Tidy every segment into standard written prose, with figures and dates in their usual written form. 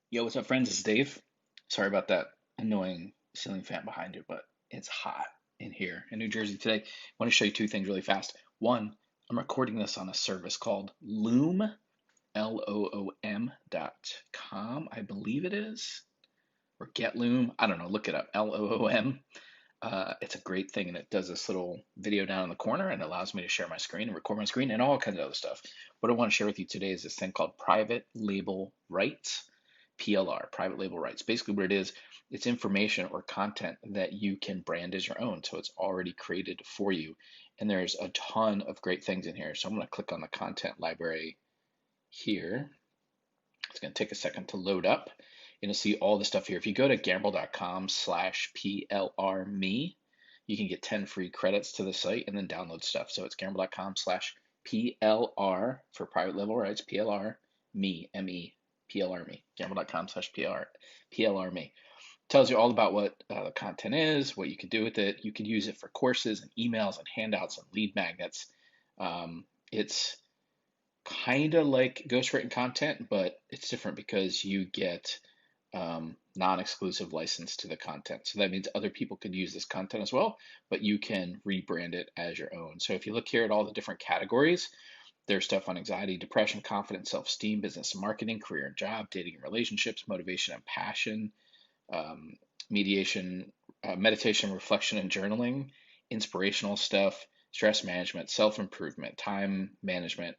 Yo, what's up, friends? It's Dave. Sorry about that annoying ceiling fan behind you, but it's hot in here in New Jersey today. I want to show you two things really fast. One, I'm recording this on a service called Loom, Loom.com, I believe it is, or Get Loom. I don't know, look it up, Loom. It's a great thing, and it does this little video down in the corner and allows me to share my screen and record my screen and all kinds of other stuff. What I want to share with you today is this thing called private label rights, PLR, private label rights. Basically, what it is, it's information or content that you can brand as your own. So it's already created for you. And there's a ton of great things in here. So I'm going to click on the content library here. It's going to take a second to load up. And you'll see all the stuff here. If you go to gamble.com/plrme, you can get 10 free credits to the site and then download stuff. So it's gamble.com/PLR for private label rights, PLR, me, M-E, PLR gamble.com/PLR me. Tells you all about what the content is, what you can do with it. You can use it for courses and emails and handouts and lead magnets. It's kind of like ghostwritten content, but it's different because you get non-exclusive license to the content. So that means other people could use this content as well, but you can rebrand it as your own. So if you look here at all the different categories, there's stuff on anxiety, depression, confidence, self-esteem, business and marketing, career and job, dating and relationships, motivation and passion, um, mediation, meditation, reflection and journaling, inspirational stuff, stress management, self-improvement, time management,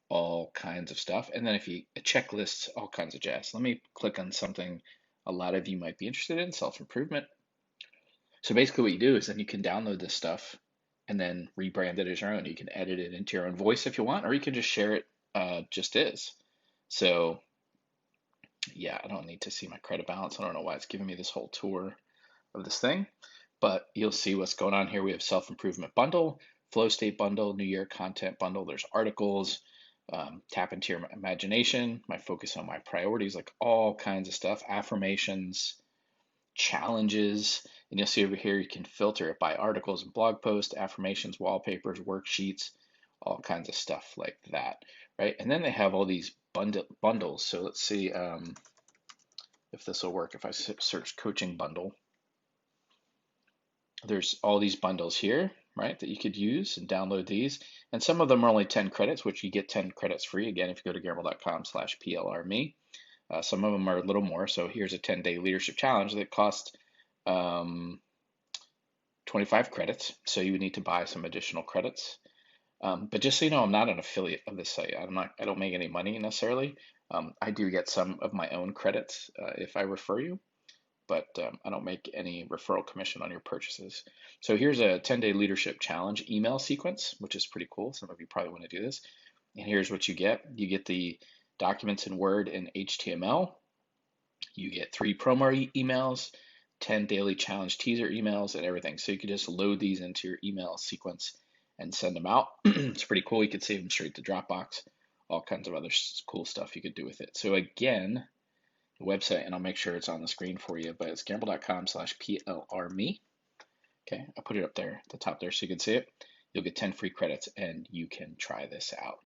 all kinds of stuff. And then if you checklists, all kinds of jazz. Let me click on something a lot of you might be interested in, self-improvement. So basically what you do is then you can download this stuff and then rebrand it as your own. You can edit it into your own voice if you want, or you can just share it just as. So yeah, I don't need to see my credit balance. I don't know why it's giving me this whole tour of this thing, but you'll see what's going on here. We have self-improvement bundle, flow state bundle, new year content bundle. There's articles, tap into your imagination, my focus on my priorities, like all kinds of stuff, affirmations, challenges. And you'll see over here, you can filter it by articles and blog posts, affirmations, wallpapers, worksheets, all kinds of stuff like that, right? And then they have all these bundles. So let's see if this will work. If I search coaching bundle, there's all these bundles here, right, that you could use and download these. And some of them are only 10 credits, which you get 10 credits free. Again, if you go to gamble.com/plrme. Some of them are a little more. So here's a 10-day leadership challenge that costs 25 credits. So you would need to buy some additional credits. But just so you know, I'm not an affiliate of this site. I don't make any money necessarily. I do get some of my own credits if I refer you, but I don't make any referral commission on your purchases. So here's a 10-day leadership challenge email sequence, which is pretty cool. Some of you probably want to do this. And here's what you get. You get the documents in Word and HTML. You get 3 promo emails, 10 daily challenge teaser emails, and everything. So you can just load these into your email sequence and send them out. It's pretty cool. You could save them straight to Dropbox, all kinds of other cool stuff you could do with it. So again, the website, and I'll make sure it's on the screen for you, but it's gamble.com/plrme. Okay, I'll put it up there at the top there so you can see it. You'll get 10 free credits and you can try this out.